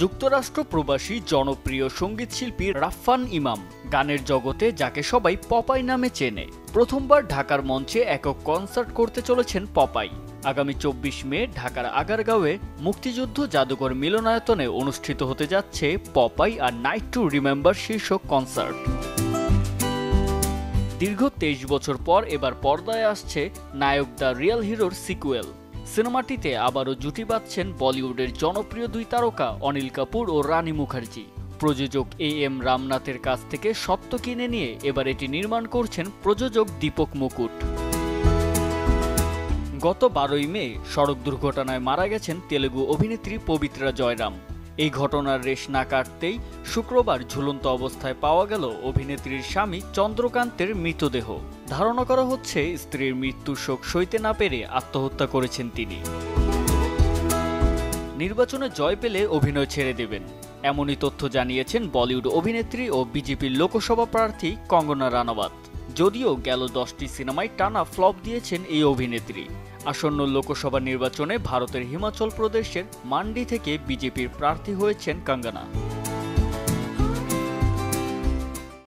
যুক্তরাষ্ট্র প্রবাসী জনপ্রিয় সঙ্গীতশিল্পী রাফফান ইমাম গানের জগতে যাকে সবাই পপাই নামে চেনে, প্রথমবার ঢাকার মঞ্চে একক কনসার্ট করতে চলেছেন পপাই। আগামী ২৪ মে ঢাকার আগারগাঁওয়ে মুক্তিযুদ্ধ জাদুঘর মিলনায়তনে অনুষ্ঠিত হতে যাচ্ছে Popeyes R night to remember শীর্ষক কনসার্ট। দীর্ঘ ২৩ বছর পর এবার পর্দায় আসছে নায়ক দ্য রিয়েল হিরোর সিকুয়েল। সিনেমাটিতে আবারও জুটি বাঁধছেন বলিউডের জনপ্রিয় দুই তারকা অনিল কাপুর ও রানী মুখার্জি। প্রযোজক এম রামনাথের কাছ থেকে স্বত্ব কিনে নিয়ে এবার এটি নির্মাণ করছেন প্রযোজক দীপক মুকুট। গত ১২ই মে সড়ক দুর্ঘটনায় মারা গেছেন তেলুগু অভিনেত্রী পবিত্রা জয়রাম। এই ঘটনার রেশ না কাটতেই শুক্রবার ঝুলন্ত অবস্থায় পাওয়া গেল অভিনেত্রীর স্বামী চন্দ্রকান্তের মৃতদেহ। ধারণা করা হচ্ছে স্ত্রীর মৃত্যুর শোক সইতে না পেরে আত্মহত্যা করেছেন তিনি। নির্বাচনে জয় পেলে অভিনয় ছেড়ে দেবেন, এমনই তথ্য জানিয়েছেন বলিউড অভিনেত্রী ও বিজেপির লোকসভা প্রার্থী কঙ্গনা রানাওয়াত। যদিও গেল 10টি সিনেমায় টানা ফ্লপ দিয়েছেন এই অভিনেত্রী। আসন্ন লোকসভা নির্বাচনে ভারতের হিমাচল প্রদেশের মান্ডি থেকে বিজেপির প্রার্থী হয়েছেন কঙ্গনা।